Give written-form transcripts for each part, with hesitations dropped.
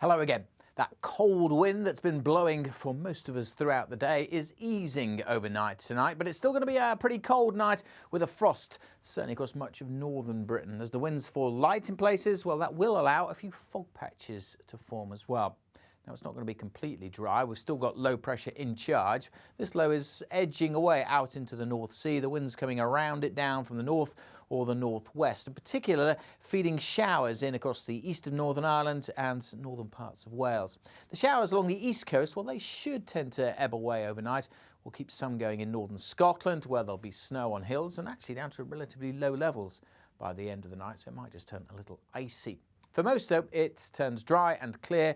Hello again. That cold wind that's been blowing for most of us throughout the day is easing overnight tonight, but it's still going to be a pretty cold night with a frost, certainly across much of northern Britain. As the winds fall light in places, well, that will allow a few fog patches to form as well. Now, it's not going to be completely dry. We've still got low pressure in charge. This low is edging away out into the North Sea. The wind's coming around it down from the north or the northwest, in particular feeding showers in across the east of Northern Ireland and northern parts of Wales. The showers along the east coast, well, they should tend to ebb away overnight. We'll keep some going in northern Scotland, where there'll be snow on hills and actually down to relatively low levels by the end of the night, so it might just turn a little icy. For most, though, it turns dry and clear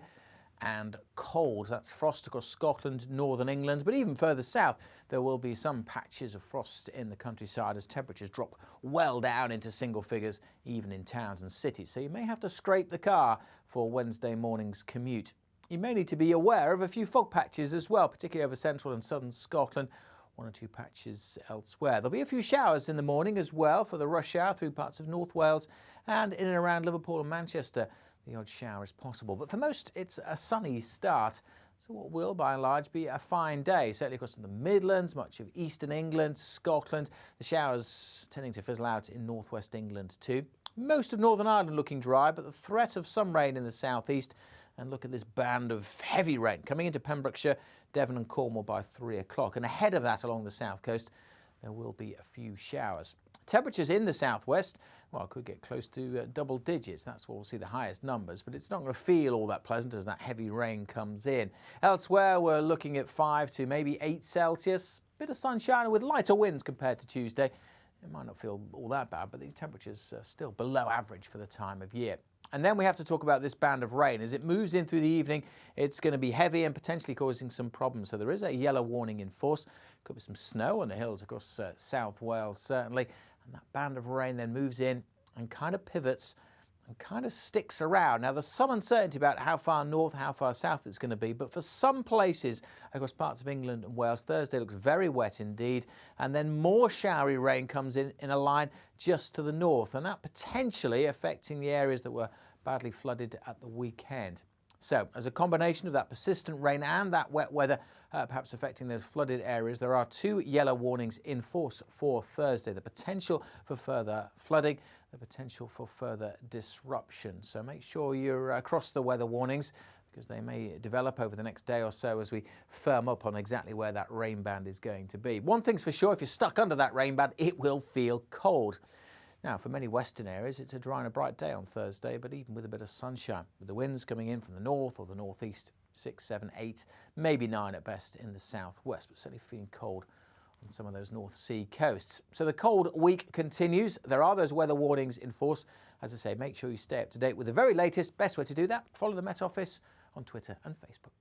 and cold. That's frost across Scotland, northern England, but even further south there will be some patches of frost in the countryside as temperatures drop well down into single figures even in towns and cities. So you may have to scrape the car for Wednesday morning's commute. You may need to be aware of a few fog patches as well, particularly over central and southern Scotland. One or two patches elsewhere. There'll be a few showers in the morning as well for the rush hour through parts of North Wales and in and around Liverpool and Manchester. The odd shower is possible, but for most it's a sunny start, so what will by and large be a fine day, certainly across the Midlands, much of eastern England, Scotland. The showers tending to fizzle out in northwest England too. Most of Northern Ireland looking dry, but the threat of some rain in the southeast. And look at this band of heavy rain coming into Pembrokeshire, Devon and Cornwall by 3 o'clock, and ahead of that along the south coast there will be a few showers. Temperatures in the southwest, well, could get close to double digits. That's where we'll see the highest numbers, but it's not going to feel all that pleasant as that heavy rain comes in. Elsewhere, we're looking at 5 to maybe 8 Celsius. Bit of sunshine with lighter winds compared to Tuesday. It might not feel all that bad, but these temperatures are still below average for the time of year. And then we have to talk about this band of rain. As it moves in through the evening, it's going to be heavy and potentially causing some problems. So there is a yellow warning in force. Could be some snow on the hills across South Wales, certainly. And that band of rain then moves in and kind of pivots and kind of sticks around. Now, there's some uncertainty about how far north, how far south it's going to be, but for some places across parts of England and Wales, Thursday looks very wet indeed, and then more showery rain comes in a line just to the north, and that potentially affecting the areas that were badly flooded at the weekend. So, as a combination of that persistent rain and that wet weather perhaps affecting those flooded areas, there are 2 yellow warnings in force for Thursday. The potential for further flooding, the potential for further disruption. So make sure you're across the weather warnings, because they may develop over the next day or so as we firm up on exactly where that rain band is going to be. One thing's for sure, if you're stuck under that rain band, it will feel cold. Now, for many western areas, it's a dry and a bright day on Thursday, but even with a bit of sunshine, with the winds coming in from the north or the northeast, 6, 7, 8, maybe 9 at best in the southwest, but certainly feeling cold on some of those North Sea coasts. So the cold week continues. There are those weather warnings in force. As I say, make sure you stay up to date with the very latest. Best way to do that, follow the Met Office on Twitter and Facebook.